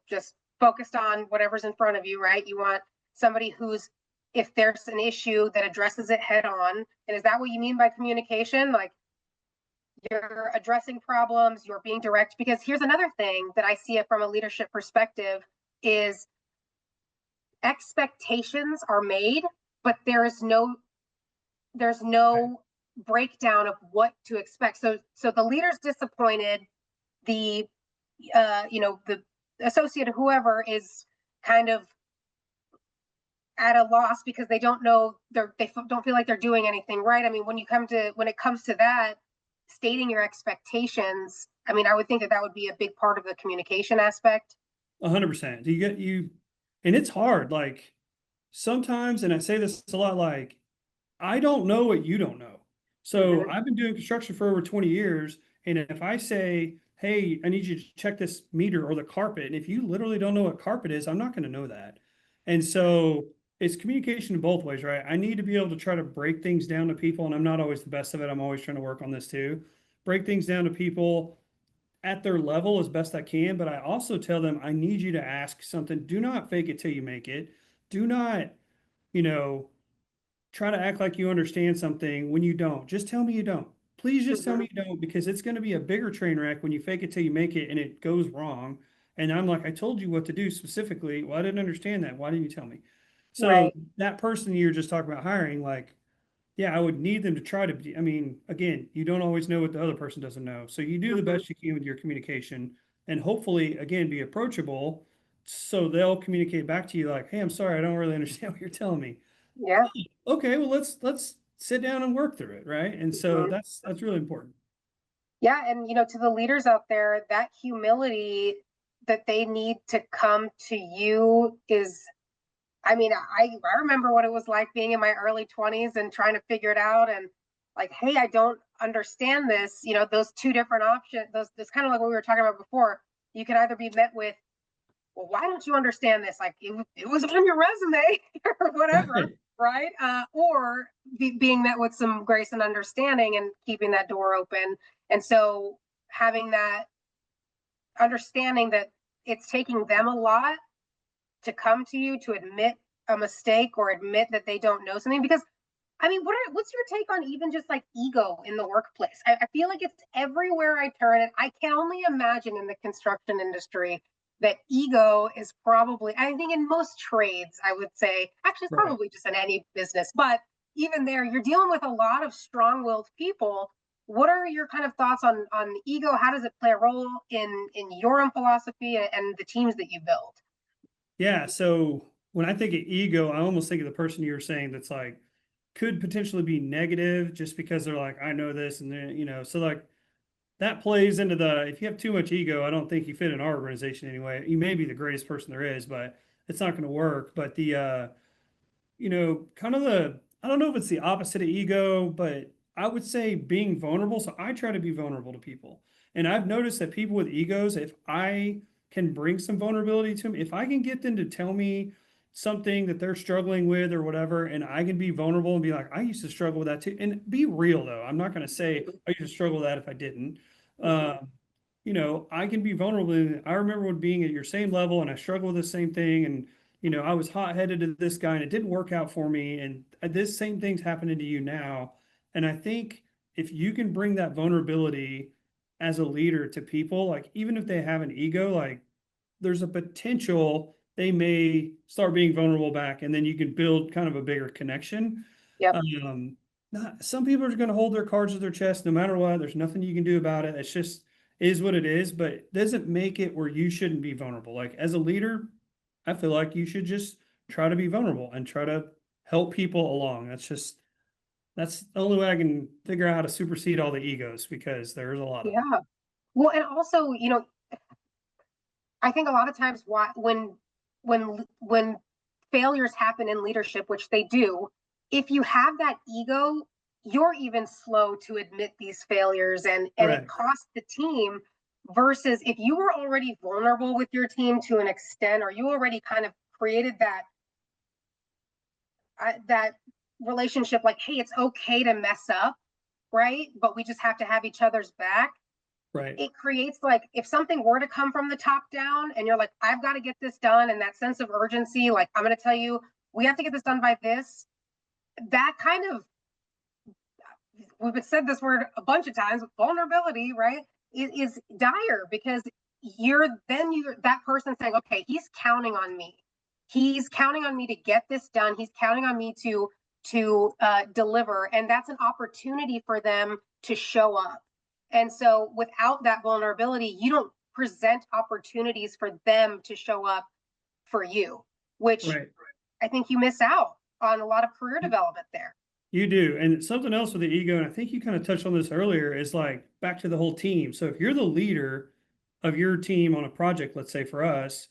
just focused on whatever's in front of you, right? You want somebody who's, if there's an issue, that addresses it head on. And is that what you mean by communication? Like you're addressing problems, you're being direct? Because here's another thing that I see it from a leadership perspective is expectations are made, but there's Right. no breakdown of what to expect. So the leader's disappointed, the the associate or whoever is kind of at a loss because they don't know, they don't feel like they're doing anything right. I mean, when it comes to that, stating your expectations, I mean, I would think that that would be a big part of the communication aspect. 100%. And it's hard. Like sometimes, and I say this a lot, like I don't know what you don't know. So Mm-hmm. I've been doing construction for over 20 years. And if I say, hey, I need you to check this meter or the carpet, and if you literally don't know what carpet is, I'm not going to know that. And so it's communication in both ways, right? I need to be able to try to break things down to people, and I'm not always the best of it. I'm always trying to work on this too. Break things down to people at their level as best I can. But I also tell them, I need you to ask something. Do not fake it till you make it. Do not, you know, try to act like you understand something when you don't. Just tell me you don't. Please just tell Mm-hmm. me you don't, because it's going to be a bigger train wreck when you fake it till you make it and it goes wrong. And I'm like, I told you what to do specifically. Well, I didn't understand that. Why didn't you tell me? So Right. that person you're just talking about hiring, like yeah, I would need them to try to be, I mean, again, you don't always know what the other person doesn't know. So you do the Mhm. best you can with your communication and hopefully, again, be approachable. So they'll communicate back to you like, hey, I'm sorry, I don't really understand what you're telling me. Yeah. Okay, well, let's sit down and work through it, right? And so Mhm. that's really important. Yeah, and to the leaders out there, that humility that they need to come to you is, I mean, I remember what it was like being in my early 20s and trying to figure it out, and like, hey, I don't understand this. Those two different options, those that's kind of like what we were talking about before. You can either be met with, well, why don't you understand this? Like it was on your resume or whatever, Right. right? Or being met with some grace and understanding and keeping that door open. And so having that understanding that it's taking them a lot to come to you to admit a mistake or admit that they don't know something. Because I mean, what's your take on even just like ego in the workplace? I feel like it's everywhere I turn, and I can only imagine in the construction industry that ego is probably, I think in most trades, I would say, actually, it's Right. probably just in any business, but even there, you're dealing with a lot of strong-willed people. What are your kind of thoughts on ego? How does it play a role in your own philosophy and the teams that you build? Yeah. So when I think of ego, I almost think of the person you were saying that's like could potentially be negative just because they're like, I know this, and then, so like that plays into the if you have too much ego, I don't think you fit in our organization anyway. You may be the greatest person there is, but it's not going to work. But kind of I don't know if it's the opposite of ego, but I would say being vulnerable. So I try to be vulnerable to people. And I've noticed that people with egos, if I can bring some vulnerability to them, if I can get them to tell me something that they're struggling with or whatever, and I can be vulnerable and be like, I used to struggle with that too. And be real though. I'm not going to say I used to struggle with that if I didn't. Mhm. Um, I can be vulnerable. And I remember when being at your same level and I struggled with the same thing. And I was hot-headed to this guy and it didn't work out for me. And this same thing's happening to you now. And I think if you can bring that vulnerability as a leader to people, like even if they have an ego, like there's a potential they may start being vulnerable back, and then you can build kind of a bigger connection. Yep. Um, some people are going to hold their cards to their chest no matter what. There's nothing you can do about it. It's just is what it is, but it doesn't make it where you shouldn't be vulnerable. Like as a leader, I feel like you should just try to be vulnerable and try to help people along. That's the only way I can figure out how to supersede all the egos because there's a lot of them. Yeah. Well, and also, I think a lot of times when failures happen in leadership, which they do, if you have that ego, you're even slow to admit these failures, and it Correct. costs the team versus if you were already vulnerable with your team to an extent, or you already kind of created that relationship like, hey, it's okay to mess up, right? But we just have to have each other's back. Right. It creates, like, if something were to come from the top down and you're like, I've got to get this done, and that sense of urgency, like, I'm going to tell you, we have to get this done by this, that kind of, we've said this word a bunch of times, vulnerability, right, is dire because you're that person saying, okay, he's counting on me, he's counting on me to get this done, he's counting on me to deliver, and that's an opportunity for them to show up. And so without that vulnerability, you don't present opportunities for them to show up for you, which Right. I think you miss out on a lot of career development there. You do. And something else with the ego, and I think you kind of touched on this earlier, is like back to the whole team. So if you're the leader of your team on a project, let's say for us,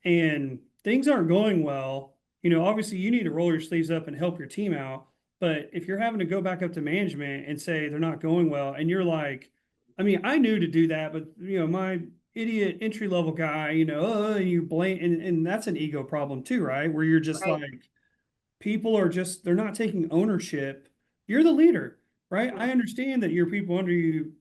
and things aren't going well, obviously you need to roll your sleeves up and help your team out. But if you're having to go back up to management and say they're not going well, and you're like, I mean, I knew to do that, but my idiot entry level guy, and you blame, and that's an ego problem too, right? Where you're just Right. like, people are just they're not taking ownership. You're the leader, right? Mhm. I understand that your people under you,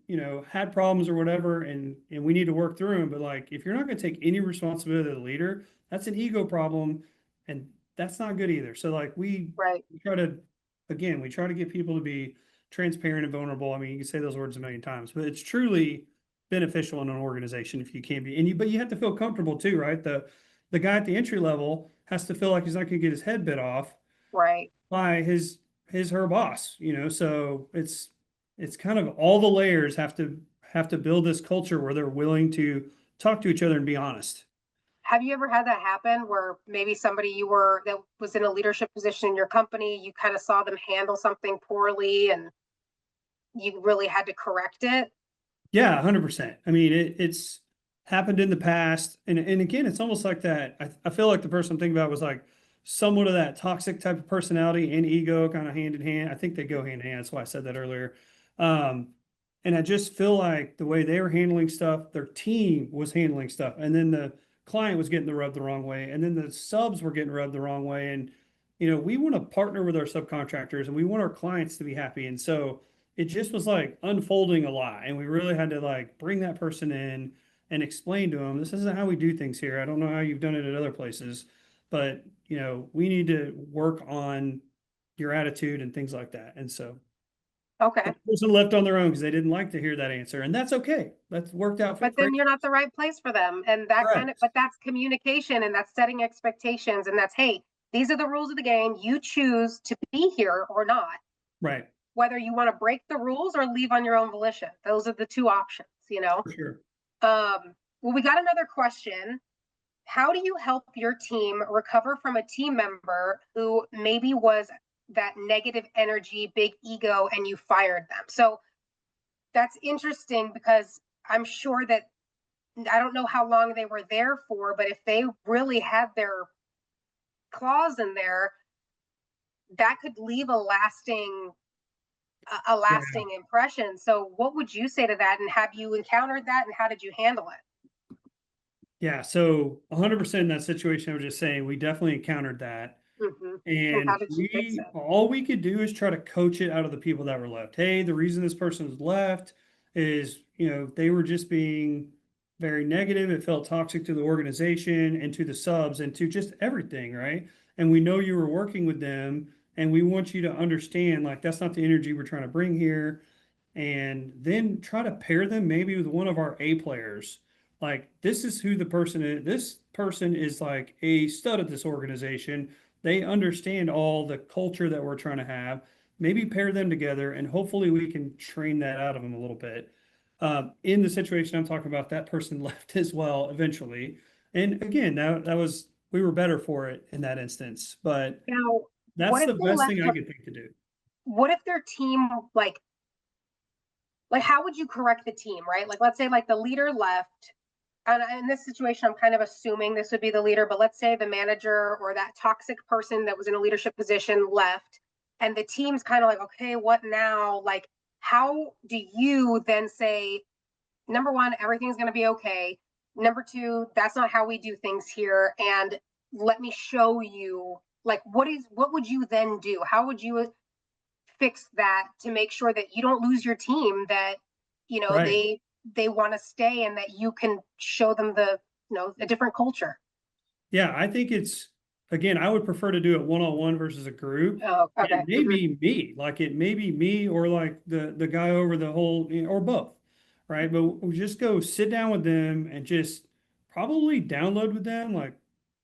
had problems or whatever, and we need to work through them. But like, if you're not going to take any responsibility as a leader, that's an ego problem, and that's not good either. So like, Right. we try to again, we try to get people to be transparent and vulnerable. I mean, you can say those words a million times, but it's truly beneficial in an organization if you can be. But you have to feel comfortable too, right? The guy at the entry level has to feel like he's not going to get his head bit off Right. by his her boss, so it's kind of all the layers have to build this culture where they're willing to talk to each other and be honest. Have you ever had that happen where maybe somebody you were that was in a leadership position in your company, you kind of saw them handle something poorly and you really had to correct it? Yeah, 100%. I mean, it's happened in the past. And again, it's almost like that. I feel like the person I'm thinking about was like somewhat of that toxic type of personality and ego kind of hand in hand. I think they go hand in hand. That's why I said that earlier. Um, and I just feel like the way they were handling stuff, their team was handling stuff. And then the client was getting the rub the wrong way. And then the subs were getting rubbed the wrong way. And, we want to partner with our subcontractors and we want our clients to be happy. And so, it just was like unfolding a lot. And we really had to like bring that person in and explain to them, this isn't how we do things here. I don't know how you've done it at other places, but we need to work on your attitude and things like that. And so the Okay. person left on their own because they didn't like to hear that answer. And that's okay. That's worked out But then great. you're not the right place for them. And that kind of, Correct. but that's communication and that's setting expectations. And that's, hey, these are the rules of the game. You choose to be here or not, Right. whether you want to break the rules or leave on your own volition. Those are the two options. For sure. Well, we got another question. How do you help your team recover from a team member who maybe was that negative energy, big ego, and you fired them? So that's interesting because I'm sure that I don't know how long they were there for, but if they really had their claws in there, that could leave a Yeah. lasting impression. So what would you say to that? And have you encountered that and how did you handle it? Yeah. So 100% in that situation, I was just saying, we definitely encountered that. Mm-hmm. And how And did you fix it? all we could do is try to coach it out of the people that were left. Hey, the reason this person was left is, they were just being very negative. It felt toxic to the organization and to the subs and to just everything, right? And we know you were working with them and we want you to understand like that's not the energy we're trying to bring here, and then try to pair them maybe with one of our A players. Like, this is who the person is. This person is like a stud at this organization. They understand all the culture that we're trying to have. Maybe pair them together, and hopefully we can train that out of them a little bit. In the situation I'm talking about, that person left as well eventually. And again, that was, we were better for it in that instance. But Now, what that's if the they best left? thing I could think to do. What if their team like how would you correct the team, right? Like let's say like the leader left. And in this situation, I'm kind of assuming this would be the leader, but let's say the manager or that toxic person that was in a leadership position left, and the team's kind of like, okay, what now? Like, how do you then say, number one, everything's going to be okay. Number two, that's not how we do things here. And let me show you, like, what would you then do? How would you fix that to make sure that you don't lose your team, that Right. they want to stay and that you can show them a different culture. Yeah, I think it's, again, I would prefer to do it one-on-one versus a group. Oh, And okay. it may be me, like it may be me or like the guy over the whole, or both, right? But we just go sit down with them and just probably download with them, like,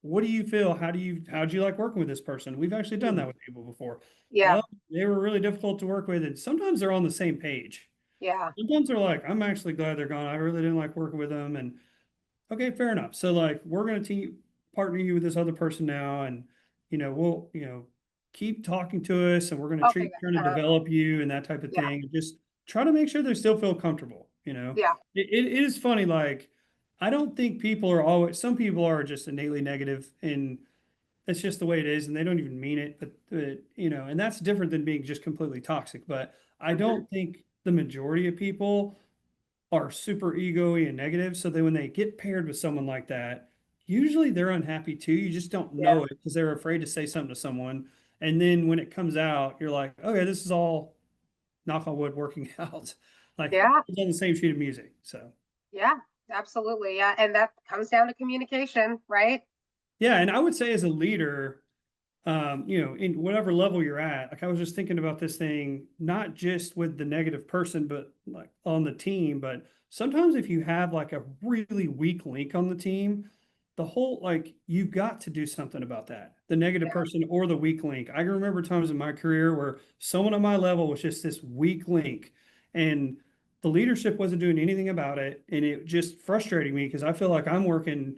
what do you feel? How'd you like working with this person? We've actually done that with people before. Yeah, Well, they were really difficult to work with, and sometimes they're on the same page. yeah. Sometimes they're like, I'm actually glad they're gone. I really didn't like working with them. And okay, fair enough. So like we're gonna team partner you with this other person now, and we'll keep talking to us, and we're gonna Okay, trying to good. develop you and that type of Yeah, thing. Just try to make sure they still feel comfortable. yeah. It is funny. Like I don't think people are always. Some people are just innately negative, and that's just the way it is, and they don't even mean it. But and that's different than being just completely toxic. But I Hmm. don't think the majority of people are super ego-y and negative. So then when they get paired with someone like that, usually they're unhappy too. You just don't Yeah, know it because they're afraid to say something to someone. And then when it comes out, you're like, okay, this is all knock on wood working out. Like yeah, it's on the same sheet of music. So yeah. Absolutely. Yeah, and that comes down to communication, right? yeah, and I would say as a leader, in whatever level you're at, like I was just thinking about this thing, not just with the negative person, but like on the team. But sometimes if you have like a really weak link on the team, the whole, like, you've got to do something about that. The negative Yeah. person or the weak link. I can remember times in my career where someone at my level was just this weak link, and the leadership wasn't doing anything about it. And it just frustrated me because I feel like I'm working,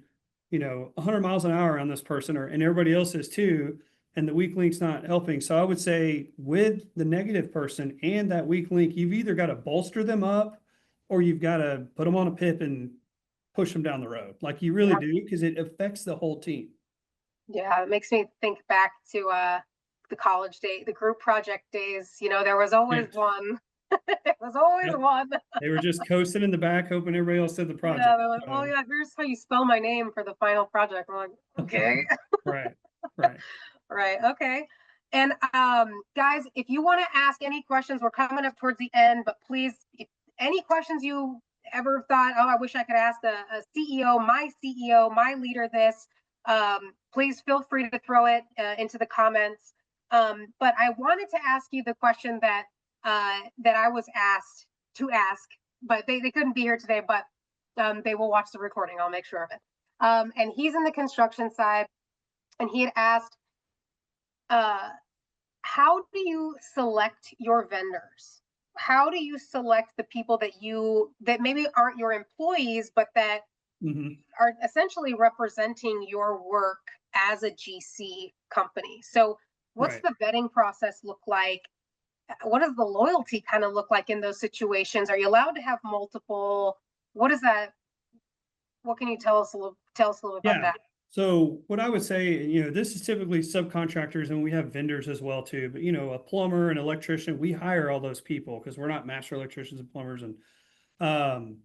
100 miles an hour on this person, and everybody else is too. And the weak link's not helping. So I would say with the negative person and that weak link, you've either got to bolster them up or you've got to put them on a pip and push them down the road. Like you really Yeah. do, because it affects the whole team. Yeah. It makes me think back to the college day, the group project days. There was always Yes. one. There was always Yep. one. They were just coasting in the back, hoping everybody else did the Yeah, project. they're like, oh So, yeah, here's how you spell my name for the final project. I'm like, okay. right, right. Right. Okay. And guys, if you want to ask any questions, we're coming up towards the end, but please, if any questions you ever thought, oh, I wish I could ask a CEO, my leader this, please feel free to throw it into the comments. But I wanted to ask you the question that I was asked to ask, but they couldn't be here today, but they will watch the recording. I'll make sure of it. And he's in the construction side, and he had asked, uh, how do you select your vendors? How do you select the people that maybe aren't your employees, but that Hmm. are essentially representing your work as a GC company? So, what's Right. the vetting process look like? What does the loyalty kind of look like in those situations? Are you allowed to have multiple? What is that? What can you tell us a little about Yeah. that? So what I would say, this is typically subcontractors and we have vendors as well too, but a plumber and electrician, we hire all those people because we're not master electricians and plumbers. Um,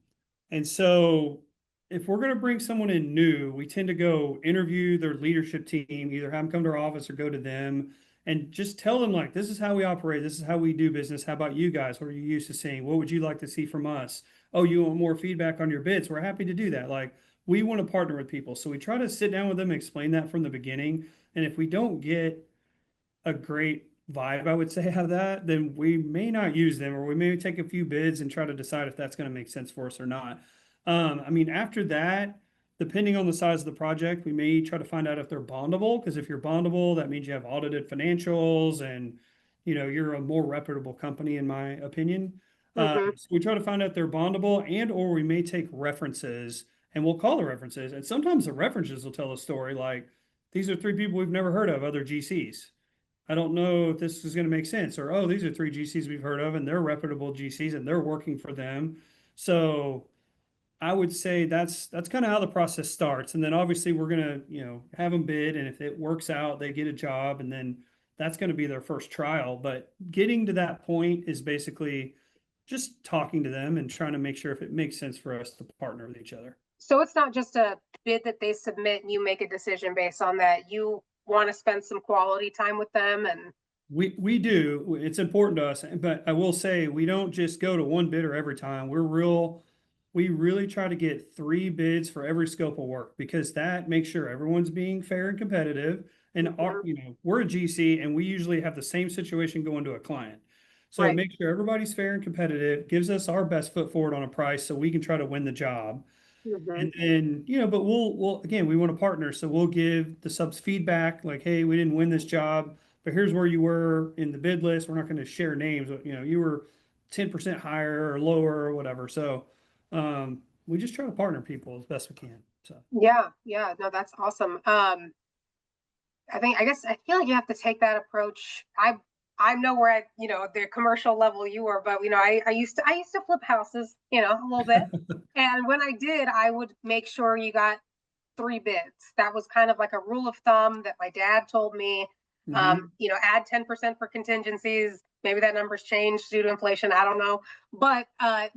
and so if we're going to bring someone in new, we tend to go interview their leadership team, either have them come to our office or go to them and just tell them, like, this is how we operate. This is how we do business. How about you guys? What are you used to seeing? What would you like to see from us? Oh, you want more feedback on your bids? We're happy to do that. Like, we want to partner with people. So we try to sit down with them and explain that from the beginning. And if we don't get a great vibe, I would say, out of that, then we may not use them, or we may take a few bids and try to decide if that's going to make sense for us or not. I mean, after that, depending on the size of the project, we may try to find out if they're bondable, because if you're bondable, that means you have audited financials and you're a more reputable company, in my opinion. Mm-hmm. So we try to find out if they're bondable, and or we may take references and we'll call the references. And sometimes the references will tell a story like, these are three people we've never heard of, other GCs. I don't know if this is going to make sense. Or, oh, these are three GCs we've heard of and they're reputable GCs and they're working for them. So I would say that's kind of how the process starts. And then obviously we're gonna, have them bid, and if it works out, they get a job, and then that's going to be their first trial. But getting to that point is basically just talking to them and trying to make sure if it makes sense for us to partner with each other. So it's not just a bid that they submit and you make a decision based on that. You want to spend some quality time with them and We do. It's important to us, but I will say we don't just go to one bidder every time. We really try to get three bids for every scope of work because that makes sure everyone's being fair and competitive. And mhm, we're a GC and we usually have the same situation going to a client. So it right. makes sure everybody's fair and competitive, gives us our best foot forward on a price so we can try to win the job. Hmm. And then, but we'll again, we want to partner. So we'll give the subs feedback like, hey, we didn't win this job, but here's where you were in the bid list. We're not going to share names, but you were 10% higher or lower or whatever. So we just try to partner people as best we can. So Yeah, yeah, no, that's awesome. I feel like you have to take that approach. I know where the commercial level you were, but I used to flip houses, a little bit. And when I did, I would make sure you got three bids. That was kind of like a rule of thumb that my dad told me. mhm. Add 10% for contingencies. Maybe that number's changed due to inflation. I don't know. But I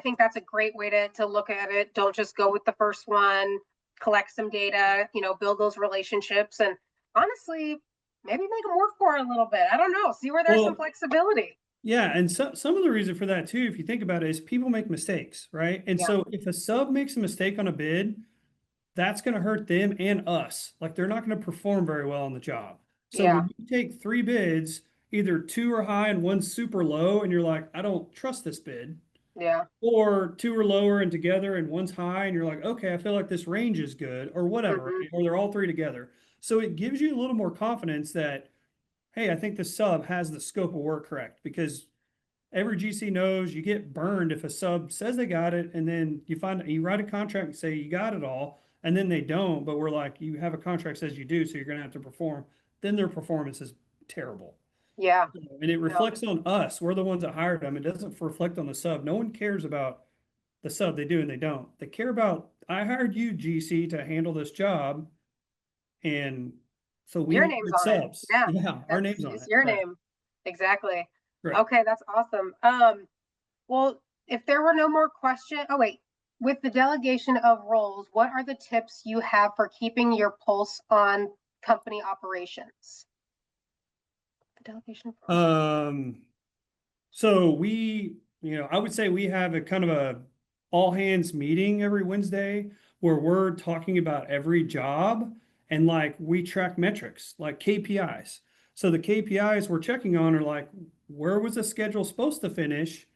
think that's a great way to look at it. Don't just go with the first one. Collect some data. Build those relationships, and honestly, maybe make them work for a little bit. I don't know. See where there's some Well, flexibility. yeah, and some of the reason for that too, if you think about it, is people make mistakes, right? And Yeah, so if a sub makes a mistake on a bid, that's going to hurt them and us. Like they're not going to perform very well on the job. So yeah, when you take three bids, either two are high and one super low, and you're like, I don't trust this bid, Yeah. Or two are lower and together and one's high, and you're like, okay, I feel like this range is good, or whatever, Hmm. right? Or they're all three together. So it gives you a little more confidence that, hey, I think the sub has the scope of work correct, because every GC knows you get burned if a sub says they got it, and then you write a contract and say you got it all, and then they don't, but we're like, you have a contract that says you do, so you're gonna have to perform. Then their performance is terrible. Yeah. And it No. reflects on us. We're the ones that hired them. It doesn't reflect on the sub. No one cares about the sub. They do and they don't. They care about, I hired you, GC, to handle this job. And so we Your need name's good on it. subs. Yeah. Yeah, our That's name's on it's it. your Right. name. Exactly. Right. Okay, that's awesome. Well, if there were no more questions, oh wait, with the delegation of roles, what are the tips you have for keeping your pulse on company operations? The delegation of roles. So I would say we have a kind of a all hands meeting every Wednesday where we're talking about every job, and like we track metrics like KPIs. So the KPIs we're checking on are like, where was the schedule supposed to finish,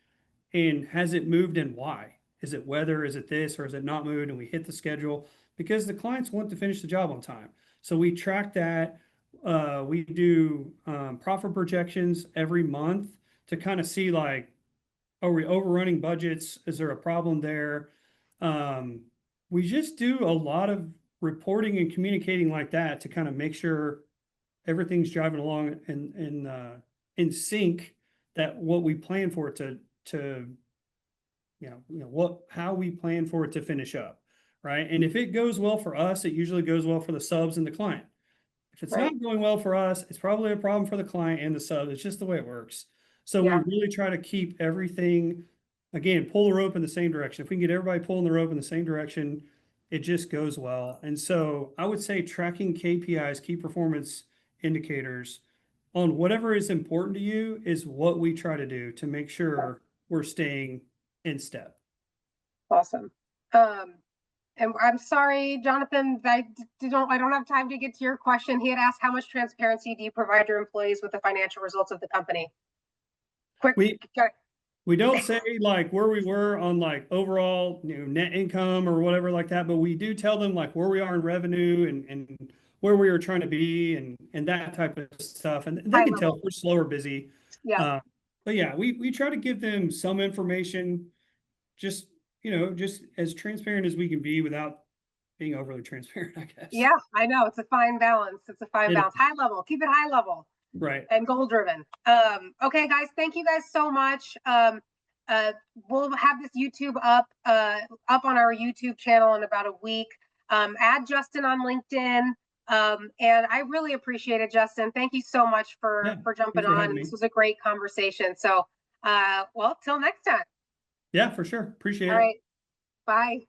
and has it moved, and why? Is it weather? Is it this, or is it not moved? And we hit the schedule because the clients want to finish the job on time. So we track that. We do profit projections every month to kind of see, like, are we overrunning budgets? Is there a problem there? Um, we just do a lot of reporting and communicating like that to kind of make sure everything's driving along in sync, that what we plan for it to how we plan for it to finish up, right? And if it goes well for us, it usually goes well for the subs and the client. If it's Right. not going well for us, it's probably a problem for the client and the sub. It's just the way it works. So we Yeah. really try to keep everything, again, pull the rope in the same direction. If we can get everybody pulling the rope in the same direction, it just goes well. And so I would say tracking KPIs, key performance indicators, on whatever is important to you is what we try to do to make sure we're staying in step. Awesome. And I'm sorry, Jonathan, I don't have time to get to your question. He had asked, how much transparency do you provide your employees with the financial results of the company? Quick. We we don't say like where we were on like overall, net income or whatever like that, but we do tell them like where we are in revenue and where we are trying to be and that type of stuff. And they High can tell level. if we're slow or busy. Yeah. But yeah, we try to give them some information, just just as transparent as we can be without being overly transparent, I guess. Yeah, I know. It's a fine balance. It's a fine It balance. is. High level. Keep it high level Right. and goal driven. Okay, guys, thank you guys so much. Uh, we'll have this YouTube up on our YouTube channel in about a week. Add Justin on LinkedIn. And I really appreciate it, Justin. Thank you so much Yeah. for jumping Thanks for on. having me. This was a great conversation. So, well, till next time. Yeah, for sure. Appreciate All it. right. Bye.